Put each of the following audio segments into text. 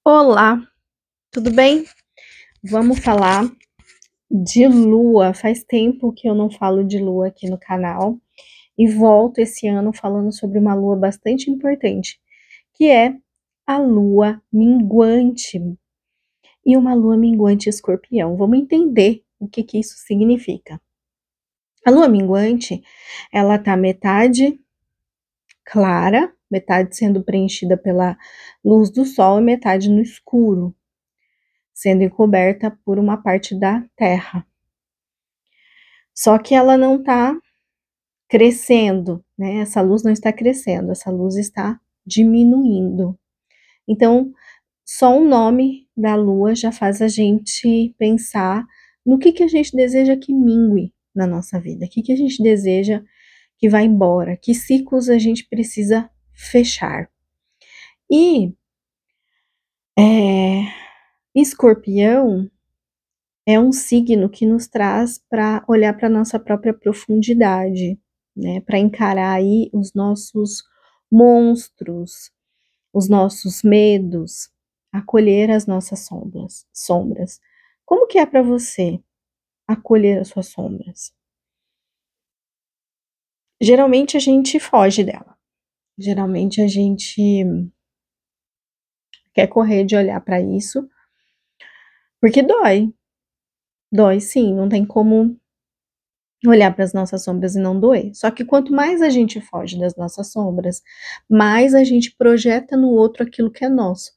Olá, tudo bem? Vamos falar de lua. Faz tempo que eu não falo de lua aqui no canal e volto esse ano falando sobre uma lua bastante importante, que é a lua minguante. E uma lua minguante escorpião. Vamos entender o que isso significa. A lua minguante, ela tá metade clara, metade sendo preenchida pela luz do sol e metade no escuro, sendo encoberta por uma parte da terra. Só que ela não está crescendo, né? Essa luz não está crescendo, essa luz está diminuindo. Então, só o nome da lua já faz a gente pensar no que a gente deseja que mingue na nossa vida, o que a gente deseja que vá embora, que ciclos a gente precisa fechar. E Escorpião é um signo que nos traz para olhar para nossa própria profundidade, né? Para encarar aí os nossos monstros, os nossos medos, acolher as nossas sombras. Como que é para você acolher as suas sombras? Geralmente a gente foge dela. Geralmente a gente quer correr de olhar para isso, porque dói. Dói sim, não tem como olhar para as nossas sombras e não doer. Só que quanto mais a gente foge das nossas sombras, mais a gente projeta no outro aquilo que é nosso.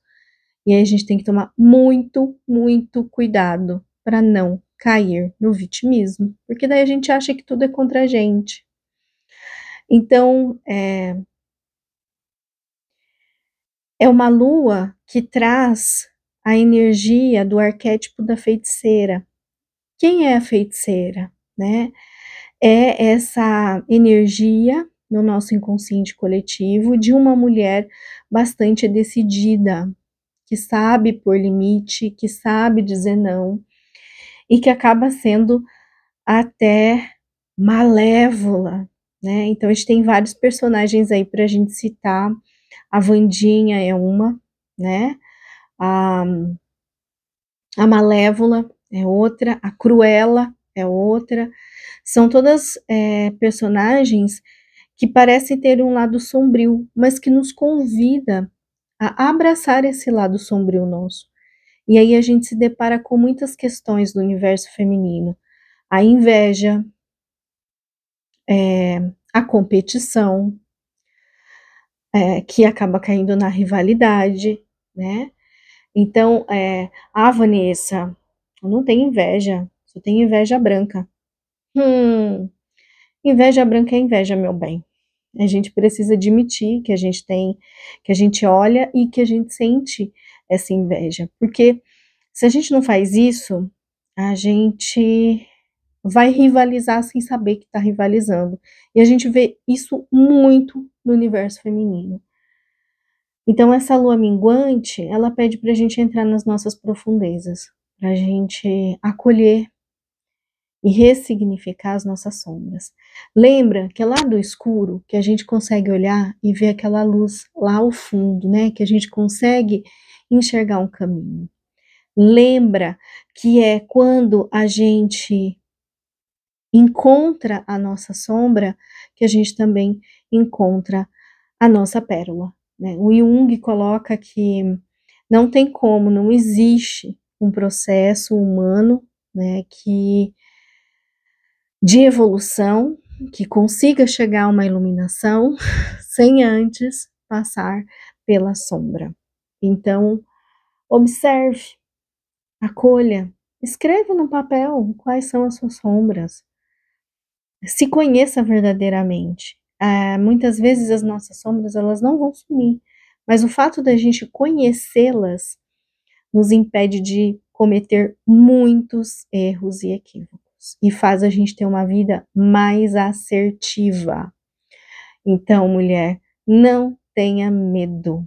E aí a gente tem que tomar muito, muito cuidado para não cair no vitimismo, porque daí a gente acha que tudo é contra a gente. Então, é uma lua que traz a energia do arquétipo da feiticeira. Quem é a feiticeira, né? É essa energia no nosso inconsciente coletivo de uma mulher bastante decidida, que sabe pôr limite, que sabe dizer não e que acaba sendo até malévola, né? Então a gente tem vários personagens aí para a gente citar. A Wandinha é uma, né? A, a Malévola é outra, a Cruella é outra. São todas personagens que parecem ter um lado sombrio, mas que nos convida a abraçar esse lado sombrio nosso. E aí a gente se depara com muitas questões do universo feminino. A inveja, a competição, que acaba caindo na rivalidade, né? Então, Vanessa, eu não tenho inveja, só tenho inveja branca. Inveja branca é inveja, meu bem. A gente precisa admitir que a gente tem, que a gente olha e que a gente sente essa inveja. Porque se a gente não faz isso, a gente vai rivalizar sem saber que está rivalizando. E a gente vê isso muito no universo feminino. Então, essa lua minguante, ela pede para a gente entrar nas nossas profundezas, para a gente acolher e ressignificar as nossas sombras. Lembra que é lá do escuro que a gente consegue olhar e ver aquela luz lá ao fundo, né? Que a gente consegue enxergar um caminho. Lembra que é quando a gente encontra a nossa sombra que a gente também encontra a nossa pérola, né? O Jung coloca que não tem como, não existe um processo humano, né, que de evolução que consiga chegar a uma iluminação sem antes passar pela sombra. Então, observe, acolha, escreva no papel quais são as suas sombras, se conheça verdadeiramente. Muitas vezes as nossas sombras elas não vão sumir, mas o fato da gente conhecê-las nos impede de cometer muitos erros e equívocos e faz a gente ter uma vida mais assertiva. Então, mulher, não tenha medo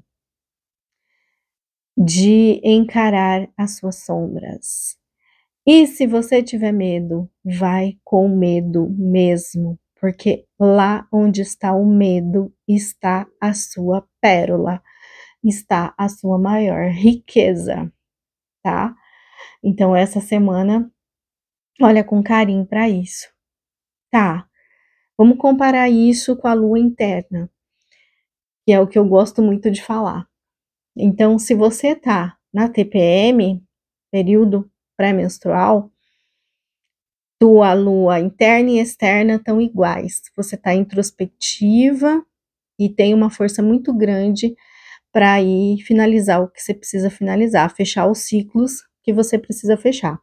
de encarar as suas sombras. E se você tiver medo, vai com medo mesmo, porque lá onde está o medo está a sua pérola. está a sua maior riqueza, tá? Então, essa semana, olha com carinho para isso, tá? Vamos comparar isso com a lua interna, que é o que eu gosto muito de falar. Então, se você tá na TPM, período pré-menstrual, tua lua interna e externa estão iguais. Você tá introspectiva e tem uma força muito grande para ir finalizar o que você precisa finalizar, fechar os ciclos que você precisa fechar.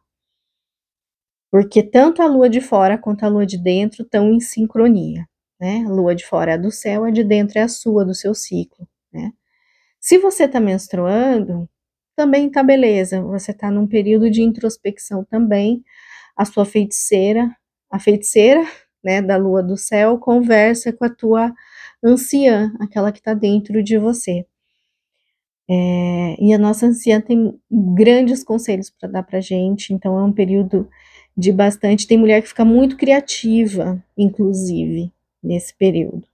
Porque tanto a lua de fora quanto a lua de dentro estão em sincronia, né? A lua de fora é a do céu, a de dentro é a sua, do seu ciclo, né? Se você está menstruando, também tá beleza, você está num período de introspecção também, a feiticeira, né, da lua do céu, conversa com a tua anciã, aquela que está dentro de você. E a nossa anciã tem grandes conselhos para dar para gente, então é um período de bastante. Tem mulher que fica muito criativa, inclusive, nesse período,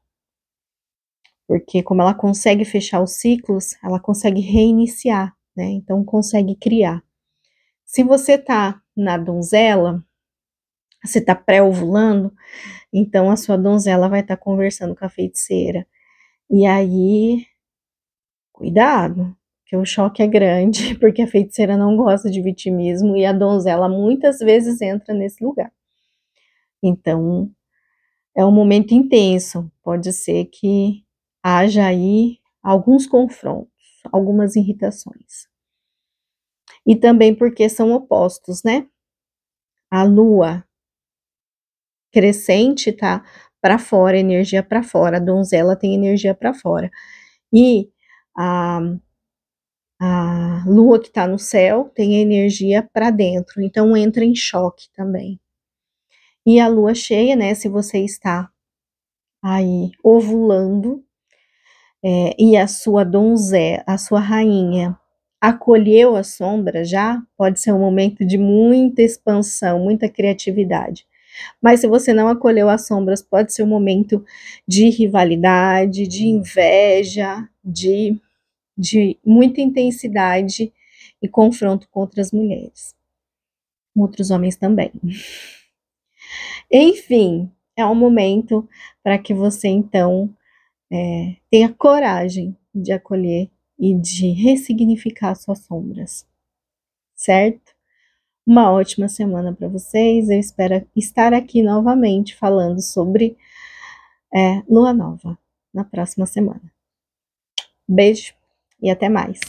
porque como ela consegue fechar os ciclos, ela consegue reiniciar, né? Então consegue criar. Se você tá na donzela, você tá pré-ovulando, então a sua donzela vai estar conversando com a feiticeira. E aí, cuidado, que o choque é grande, porque a feiticeira não gosta de vitimismo e a donzela muitas vezes entra nesse lugar. Então, é um momento intenso, pode ser que haja aí alguns confrontos, algumas irritações. E também porque são opostos, né? A lua crescente tá para fora, energia para fora, a donzela tem energia para fora. E a lua que está no céu tem energia para dentro, então entra em choque também. E a lua cheia, né, se você está aí ovulando, e a sua donzela, a sua rainha, acolheu a sombra já, pode ser um momento de muita expansão, muita criatividade. Mas se você não acolheu as sombras, pode ser um momento de rivalidade, de inveja, de muita intensidade e confronto com outras mulheres, com outros homens também. Enfim, é um momento para que você, então, tenha coragem de acolher e de ressignificar suas sombras, certo? Uma ótima semana para vocês. Eu espero estar aqui novamente falando sobre lua nova na próxima semana. Beijo e até mais.